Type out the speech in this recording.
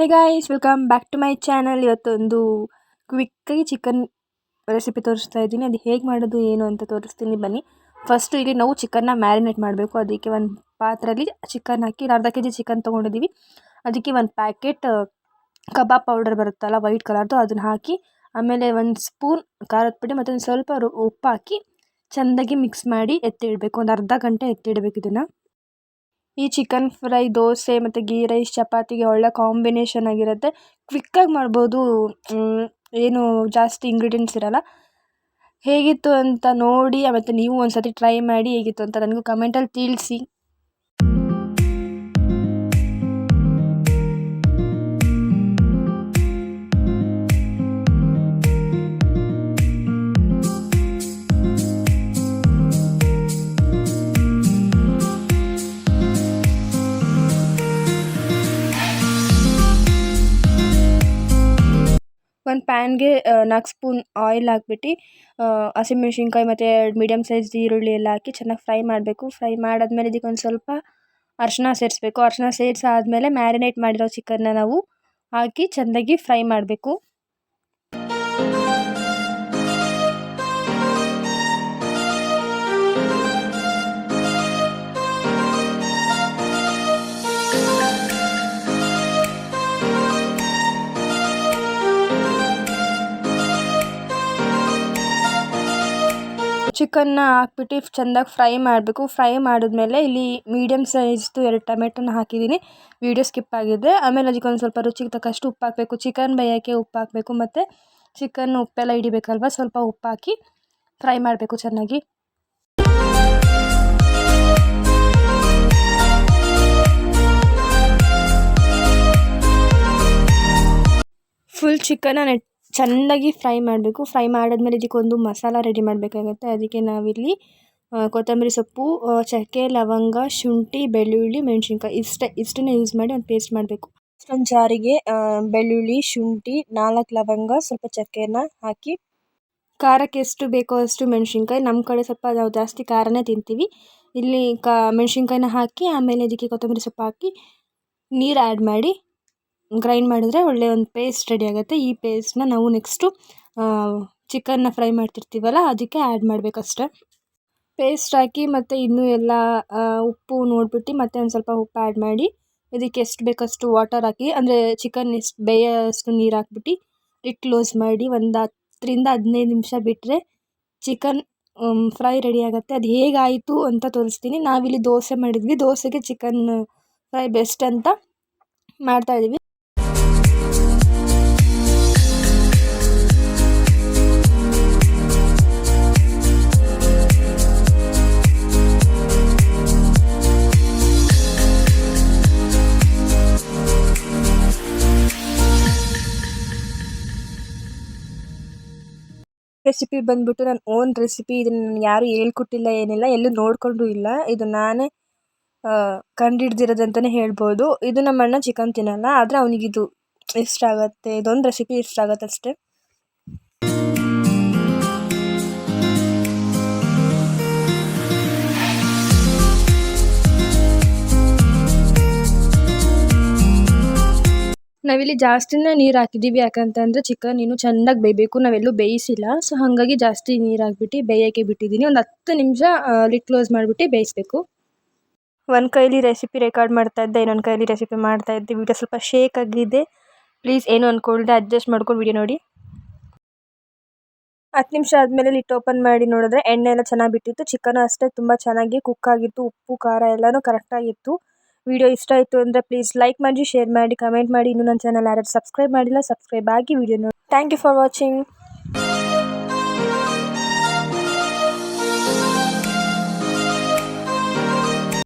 Hey guys, welcome back to my channel. ಇವತ್ತೊಂದು ಕ್ವಿಕ್ಕಾಗಿ chicken recipe ತೋರಿಸ್ತಾ ಇದ್ದೀನಿ. ಅದು ಹೇಗೆ ಮಾಡೋದು ಏನು ಅಂತ ತೋರಿಸ್ತೀನಿ ಬನ್ನಿ. ಫಸ್ಟು ಇಲ್ಲಿ ನಾವು ಚಿಕನ್ನ ಮ್ಯಾರಿನೇಟ್ ಮಾಡಬೇಕು. ಅದಕ್ಕೆ ಒಂದು ಪಾತ್ರೆಯಲ್ಲಿ ಚಿಕನ್ ಹಾಕಿ, ಅರ್ಧ kg ಚಿಕನ್ ತೊಗೊಂಡಿದ್ದೀವಿ. ಅದಕ್ಕೆ ಒಂದು ಪ್ಯಾಕೆಟ್ ಕಬಾಬ್ ಪೌಡರ್ ಬರುತ್ತಲ್ಲ ವೈಟ್ ಕಲರ್ದು, ಅದನ್ನು ಹಾಕಿ ಆಮೇಲೆ ಒಂದು ಸ್ಪೂನ್ ಖಾರದ ಪುಡಿ ಮತ್ತು ಒಂದು ಸ್ವಲ್ಪ ಉಪ್ಪು ಹಾಕಿ ಚೆಂದಾಗಿ ಮಿಕ್ಸ್ ಮಾಡಿ ಎತ್ತಿಡಬೇಕು. ಒಂದು ಅರ್ಧ ಗಂಟೆ ಎತ್ತಿಡಬೇಕು ಇದನ್ನು. ಈ ಚಿಕನ್ ಫ್ರೈ ದೋಸೆ ಮತ್ತು ಗೀ ರೈಸ್ ಚಪಾತಿಗೆ ಒಳ್ಳೆ ಕಾಂಬಿನೇಷನ್ ಆಗಿರುತ್ತೆ. ಕ್ವಿಕ್ಕಾಗಿ ಮಾಡ್ಬೋದು, ಏನು ಜಾಸ್ತಿ ಇಂಗ್ರೀಡಿಯೆಂಟ್ಸ್ ಇರೋಲ್ಲ. ಹೇಗಿತ್ತು ಅಂತ ನೋಡಿ ಮತ್ತು ನೀವು ಒಂದು ಸತಿ ಟ್ರೈ ಮಾಡಿ ಹೇಗಿತ್ತು ಅಂತ ನನಗೂ ಕಮೆಂಟಲ್ಲಿ ತಿಳಿಸಿ. ಒಂದು ಪ್ಯಾನ್ಗೆ 4 ಸ್ಪೂನ್ ಆಯಿಲ್ ಹಾಕ್ಬಿಟ್ಟು ಹಸಿಮೆಣ್ಸಿನ್ಕಾಯಿ ಮತ್ತು 2 ಮೀಡಿಯಮ್ ಸೈಜ್ ಈರುಳ್ಳಿ ಎಲ್ಲ ಹಾಕಿ ಚೆನ್ನಾಗಿ ಫ್ರೈ ಮಾಡಬೇಕು. ಫ್ರೈ ಮಾಡಾದ್ಮೇಲೆ ಇದಕ್ಕೆ ಒಂದು ಸ್ವಲ್ಪ ಅರಿಶಿನ ಸೇರಿಸ್ಬೇಕು. ಅರಿಶಿನ ಸೇರಿಸಾದ್ಮೇಲೆ ಮ್ಯಾರಿನೇಟ್ ಮಾಡಿರೋ ಚಿಕನ್ನ ನಾವು ಹಾಕಿ ಚೆಂದಾಗಿ ಫ್ರೈ ಮಾಡಬೇಕು. ಚಿಕನ್ನ ಹಾಕ್ಬಿಟ್ಟು ಚೆಂದಾಗಿ ಫ್ರೈ ಮಾಡಬೇಕು. ಫ್ರೈ ಮಾಡಿದ್ಮೇಲೆ ಇಲ್ಲಿ ಮೀಡಿಯಮ್ ಸೈಜ್ದು 2 ಟೊಮೆಟೊನ ಹಾಕಿದ್ದೀನಿ. ವೀಡಿಯೋ ಸ್ಕಿಪ್ ಆಗಿದೆ. ಆಮೇಲೆ ಅದಕ್ಕೆ ಒಂದು ಸ್ವಲ್ಪ ರುಚಿಗೆ ತಕ್ಕಷ್ಟು ಉಪ್ಪು ಹಾಕಬೇಕು. ಚಿಕನ್ ಬೇಯೋಕ್ಕೆ ಉಪ್ಪು ಹಾಕಬೇಕು ಮತ್ತು ಚಿಕನ್ ಉಪ್ಪೆಲ್ಲ ಹಿಡಿಬೇಕಲ್ವ, ಸ್ವಲ್ಪ ಉಪ್ಪು ಹಾಕಿ ಫ್ರೈ ಮಾಡಬೇಕು ಚೆನ್ನಾಗಿ. ಫುಲ್ ಚಿಕನ್ನ ಚೆನ್ನಾಗಿ ಫ್ರೈ ಮಾಡಬೇಕು. ಫ್ರೈ ಮಾಡಿದ್ಮೇಲೆ ಇದಕ್ಕೊಂದು ಮಸಾಲ ರೆಡಿ ಮಾಡಬೇಕಾಗುತ್ತೆ. ಅದಕ್ಕೆ ನಾವಿಲ್ಲಿ ಕೊತ್ತಂಬರಿ ಸೊಪ್ಪು, ಚಕ್ಕೆ, ಲವಂಗ, ಶುಂಠಿ, ಬೆಳ್ಳುಳ್ಳಿ, ಮೆಣಸಿನ್ಕಾಯಿ ಇಷ್ಟನ್ನು ಯೂಸ್ ಮಾಡಿ ಒಂದು ಪೇಸ್ಟ್ ಮಾಡಬೇಕು. ಒಂದು ಜಾರಿಗೆ ಬೆಳ್ಳುಳ್ಳಿ, ಶುಂಠಿ, 4 ಲವಂಗ, ಸ್ವಲ್ಪ ಚಕ್ಕೆನ ಹಾಕಿ, ಖಾರಕ್ಕೆ ಎಷ್ಟು ಬೇಕೋ ಅಷ್ಟು ಮೆಣಸಿನ್ಕಾಯಿ, ನಮ್ಮ ಕಡೆ ಸ್ವಲ್ಪ ನಾವು ಜಾಸ್ತಿ ಖಾರನೇ ತಿಂತೀವಿ, ಇಲ್ಲಿ ಮೆಣಸಿನ್ಕಾಯಿನ ಹಾಕಿ ಆಮೇಲೆ ಇದಕ್ಕೆ ಕೊತ್ತಂಬರಿ ಸೊಪ್ಪು ಹಾಕಿ ನೀರು ಆ್ಯಡ್ ಮಾಡಿ ಗ್ರೈಂಡ್ ಮಾಡಿದ್ರೆ ಒಳ್ಳೆ ಒಂದು ಪೇಸ್ಟ್ ರೆಡಿ ಆಗುತ್ತೆ. ಈ ಪೇಸ್ಟ್ನ ನಾವು ನೆಕ್ಸ್ಟು ಚಿಕನ್ನ ಫ್ರೈ ಮಾಡ್ತಿರ್ತೀವಲ್ಲ ಅದಕ್ಕೆ ಆ್ಯಡ್ ಮಾಡಬೇಕಷ್ಟೆ. ಪೇಸ್ಟ್ ಹಾಕಿ ಮತ್ತು ಇನ್ನೂ ಎಲ್ಲ ಉಪ್ಪು ನೋಡಿಬಿಟ್ಟು ಮತ್ತೆ ಒಂದು ಸ್ವಲ್ಪ ಉಪ್ಪು ಆ್ಯಡ್ ಮಾಡಿ ಇದಕ್ಕೆ ಎಷ್ಟು ಬೇಕಷ್ಟು ವಾಟರ್ ಹಾಕಿ, ಅಂದರೆ ಚಿಕನ್ ಎಷ್ಟು ಬೇಯೋಷ್ಟು ನೀರು ಹಾಕ್ಬಿಟ್ಟು ಲಿಡ್ ಕ್ಲೋಸ್ ಮಾಡಿ ಒಂದು 10 ರಿಂದ 15 ನಿಮಿಷ ಬಿಟ್ಟರೆ ಚಿಕನ್ ಫ್ರೈ ರೆಡಿ ಆಗುತ್ತೆ. ಅದು ಹೇಗಾಯಿತು ಅಂತ ತೋರಿಸ್ತೀನಿ. ನಾವಿಲ್ಲಿ ದೋಸೆ ಮಾಡಿದ್ವಿ, ದೋಸೆಗೆ ಚಿಕನ್ ಫ್ರೈ ಬೆಸ್ಟ್ ಅಂತ ಮಾಡ್ತಾಯಿದ್ದೀವಿ. ರೆಸಿಪಿ ಬಂದ್ಬಿಟ್ಟು ನನ್ನ ಓನ್ ರೆಸಿಪಿ. ಇದನ್ನು ನಾನು ಯಾರು ಹೇಳ್ಕೊಟ್ಟಿಲ್ಲ, ಏನಿಲ್ಲ, ಎಲ್ಲೂ ನೋಡಿಕೊಂಡು ಇಲ್ಲ, ಇದು ನಾನೇ ಕಂಡುಹಿಡ್ದಿರೋದಂತಲೇ ಹೇಳ್ಬೋದು. ಇದು ನಮ್ಮ ಅಣ್ಣ ಚಿಕನ್ ತಿನ್ನಲ್ಲ, ಆದರೆ ಅವನಿಗಿದು ಇಷ್ಟ ಆಗುತ್ತೆ. ಇದೊಂದು ರೆಸಿಪಿ ಇಷ್ಟ ಆಗುತ್ತೆ ಅಷ್ಟೇ. ನಾವಿಲ್ಲಿ ಜಾಸ್ತಿನೇ ನೀರು ಹಾಕಿದ್ದೀವಿ, ಯಾಕಂತಂದರೆ ಚಿಕನ್ ಇನ್ನೂ ಚೆಂದಾಗಿ ಬೇಯಬೇಕು. ನಾವೆಲ್ಲೂ ಬೇಯಿಸಿಲ್ಲ, ಸೊ ಹಾಗಾಗಿ ಜಾಸ್ತಿ ನೀರು ಹಾಕ್ಬಿಟ್ಟು ಬೇಯೋಕ್ಕೆ ಬಿಟ್ಟಿದ್ದೀನಿ. ಒಂದು 10 ನಿಮಿಷ ಲಿಡ್ ಕ್ಲೋಸ್ ಮಾಡಿಬಿಟ್ಟು ಬೇಯಿಸಬೇಕು. ಒಂದು ಕೈಲಿ ರೆಸಿಪಿ ರೆಕಾರ್ಡ್ ಮಾಡ್ತಾಯಿದ್ದೆ, ಇನ್ನೊಂದು ಕೈಲಿ ರೆಸಿಪಿ ಮಾಡ್ತಾಯಿದ್ದೆ. ವಿಡಿಯೋ ಸ್ವಲ್ಪ ಶೇಕ್ ಆಗಿದೆ, ಪ್ಲೀಸ್ ಏನು ಅಂದ್ಕೊಳ್ದೆ ಅಡ್ಜಸ್ಟ್ ಮಾಡ್ಕೊಂಡು ವಿಡಿಯೋ ನೋಡಿ. 10 ನಿಮಿಷ ಆದಮೇಲೆ ಲಿಡ್ ಓಪನ್ ಮಾಡಿ ನೋಡಿದ್ರೆ ಎಣ್ಣೆ ಎಲ್ಲ ಚೆನ್ನಾಗಿ ಬಿಟ್ಟಿತ್ತು. ಚಿಕನ್ ಅಷ್ಟೇ ತುಂಬ ಚೆನ್ನಾಗಿ ಕುಕ್ ಆಗಿತ್ತು, ಉಪ್ಪು ಖಾರ ಎಲ್ಲನೂ ಕರೆಕ್ಟಾಗಿತ್ತು. ವಿಡಿಯೋ ಇಷ್ಟ ಆಯಿತು ಅಂದರೆ ಪ್ಲೀಸ್ ಲೈಕ್ ಮಾಡಿ, ಶೇರ್ ಮಾಡಿ, ಕಮೆಂಟ್ ಮಾಡಿ. ಇನ್ನೂ ನನ್ನ ಚಾನಲ್ ಯಾರು ಸಬ್ಸ್ಕ್ರೈಬ್ ಮಾಡಿಲ್ಲ, ಸಬ್ಸ್ಕ್ರೈಬ್ ಆಗಿ ವಿಡಿಯೋ ನೋಡಿ. Thank you for watching.